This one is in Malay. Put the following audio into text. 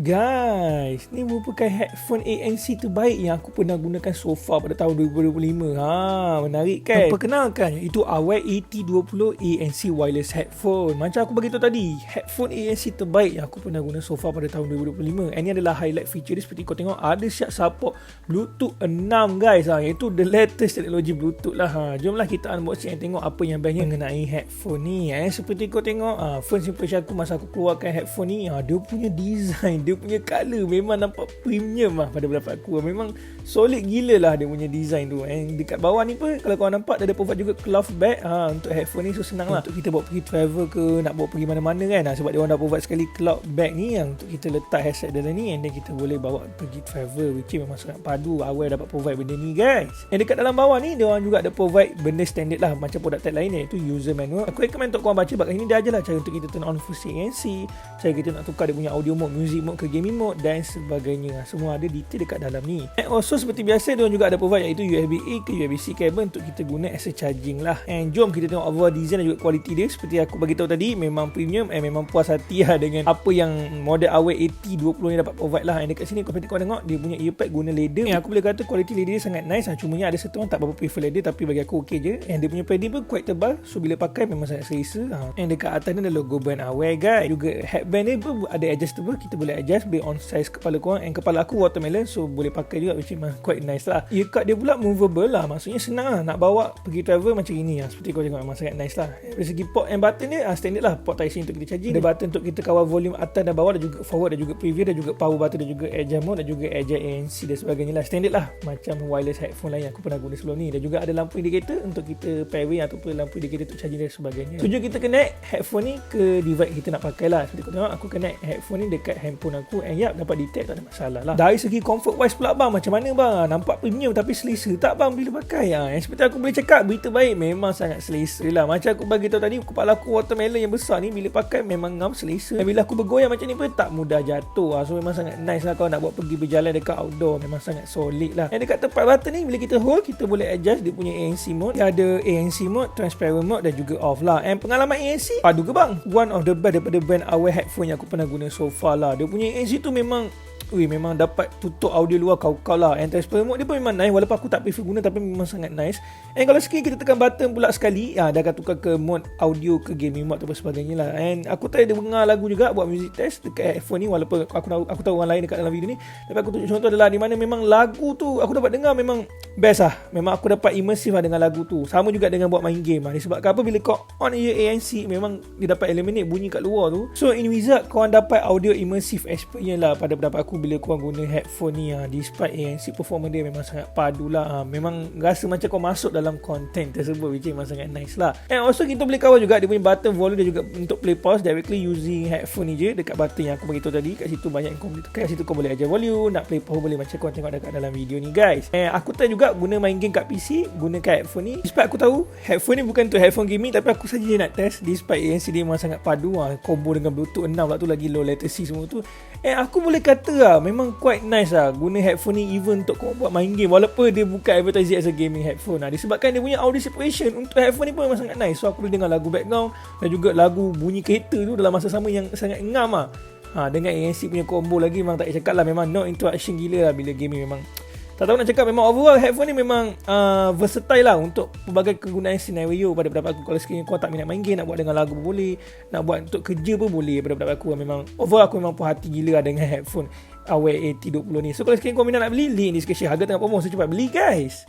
Guys, ni merupakan headphone ANC terbaik yang aku pernah gunakan so far pada tahun 2025. Menarik kan? Perkenalkan, itu Aware AT20 ANC wireless headphone. Macam aku beritahu tadi, headphone ANC terbaik yang aku pernah guna so far pada tahun 2025. Ini adalah highlight feature dia, seperti kau tengok ada siap support Bluetooth 6 guys. Iaitu the latest teknologi Bluetooth lah. Jomlah kita unboxing dan tengok apa yang bestnya mengenai headphone ni. Seperti kau tengok, first impression aku masa aku keluarkan headphone ni, dia punya design, dia punya colour memang nampak premium lah pada pendapat aku. Memang solid gila lah dia punya design tu. And dekat bawah ni pun kalau korang nampak dia ada provide juga cloth bag untuk headphone ni, so senang lah untuk kita bawa pergi travel ke, nak bawa pergi mana-mana kan. Sebab dia orang dah provide sekali cloth bag ni yang untuk kita letak headset dalam ni, and then kita boleh bawa pergi travel, which memang sangat padu. Awal dapat provide benda ni guys. And dekat dalam bawah ni dia orang juga ada provide benda standard lah macam produk tag lain, iaitu user manual. Aku recommend untuk korang baca, sebab kat sini dia ajarlah cara untuk kita turn on fungsi ANC, cara kita nak tukar dia punya audio mode, music mode ke gaming mode dan sebagainya. Semua ada detail dekat dalam ni. And also seperti biasa dia juga ada provide iaitu USB-A ke USB-C cable untuk kita guna as a charging lah. And jom kita tengok overall design dan juga kualiti dia. Seperti aku bagi tahu tadi, memang premium and memang puas hati lah dengan apa yang model Aware AT20 ni dapat provide lah. And dekat sini seperti kau tengok dia punya earpad guna leather. Aku boleh kata kualiti leather dia sangat nice. Cumanya ada satu orang tak berapa prefer leather, tapi bagi aku okey je. And dia punya padding pun quite tebal, so bila pakai memang sangat selesa. And dekat atas ni ada logo brand Aware guys. Juga headband ni pun ada adjustable, kita boleh adjust based on size kepala korang. And kepala aku watermelon, so boleh pakai juga, which memang quite nice lah. Earcard dia pula movable lah, maksudnya senang lah nak bawa pergi travel macam ini lah. Seperti kau tengok memang sangat nice lah. Dari segi port and button dia standard lah, port Type-C untuk kita charging. Ada button untuk kita kawal volume atas dan bawah, dan juga forward, dan juga preview, dan juga power button, dan juga adjust mode, dan juga adjust ANC dan sebagainya lah. Standard lah macam wireless headphone lain yang aku pernah guna sebelum ni. Dan juga ada lampu indicator untuk kita pairing, ataupun lampu indicator untuk charging dan sebagainya. Tujuan kita connect headphone ni ke device kita nak pakai lah. Seperti kau tengok aku connect headphone ni dekat handphone aku, and dapat detect, tak ada masalah lah. Dari segi comfort wise pula bang, macam mana bang? Nampak premium tapi selesa tak bang bila pakai? Seperti aku boleh cakap, berita baik, memang sangat selesa lah. Macam aku bagi tahu tadi, kepala aku watermelon yang besar ni bila pakai memang ngam selesa. Dan bila aku bergoyang macam ni pun tak mudah jatuh. So memang sangat nice lah kalau nak buat pergi berjalan dekat outdoor. Memang sangat solid lah. Dan dekat tempat button ni bila kita hold, kita boleh adjust dia punya ANC mode. Dia ada ANC mode, transparent mode, dan juga off lah. And pengalaman ANC padu ke bang? One of the best daripada brand Aware headphone yang aku pernah guna so far lah. Dia punya ANC tu memang memang dapat tutup audio luar kau-kau lah. And transparent mode dia pun memang nice, walaupun aku tak prefer guna, tapi memang sangat nice. And kalau sekali kita tekan button pula sekali, dia akan tukar ke mode audio, ke gaming mode atau sebagainya lah. And aku tadi ada dengar lagu juga, buat music test dekat headphone ni, walaupun aku tahu orang lain dekat dalam video ni, tapi aku tunjuk contoh adalah di mana memang lagu tu aku dapat dengar memang best lah. Memang aku dapat immersive lah dengan lagu tu. Sama juga dengan buat main game lah. Disebabkan apa, bila kau on ear ANC, memang dia dapat eliminate bunyi kat luar tu. So in result korang dapat audio immersive experience lah pada pendapat aku bila korang guna headphone ni. Despite ANC performance dia memang sangat padu lah. Memang rasa macam kau masuk dalam konten tersebut, which memang sangat nice lah. And also kita boleh kawal juga dia punya button volume dan juga untuk play pause directly using headphone ni je. Dekat button yang aku beritahu tadi, kat situ banyak yang kau boleh tekan. Kat situ kau boleh adjust volume, nak play pause boleh, macam kau tengok dekat dalam video ni guys. And aku tahu juga guna main game kat PC gunakan headphone ni. Despite aku tahu headphone ni bukan untuk headphone gaming, tapi aku saja nak test. Despite ANC dia memang sangat padu combo dengan Bluetooth 6 pula tu, lagi low latency semua tu. And aku boleh kata memang quite nice guna headphone ni even untuk kau buat main game, walaupun dia bukan advertising as a gaming headphone. Disebabkan dia punya audio separation untuk headphone ni pun memang sangat nice. So aku boleh dengar lagu background dan juga lagu bunyi kereta tu dalam masa sama yang sangat ngam dengan ANC punya combo lagi, memang tak payah cakap lah. Memang no interaction gila lah bila gaming. Memang tak tahu nak cakap, memang overall headphone ni memang versatile lah untuk pelbagai kegunaan senario pada pendapat aku. Kalau sekiranya kau tak minat main game, nak buat dengan lagu pun boleh, nak buat untuk kerja pun boleh. Pada pendapat aku memang overall aku memang puas hati gila dengan headphone Aware AT20 ni. So kalau sekiranya kau minat nak beli, link description, harga tengah promo, so cepat beli guys.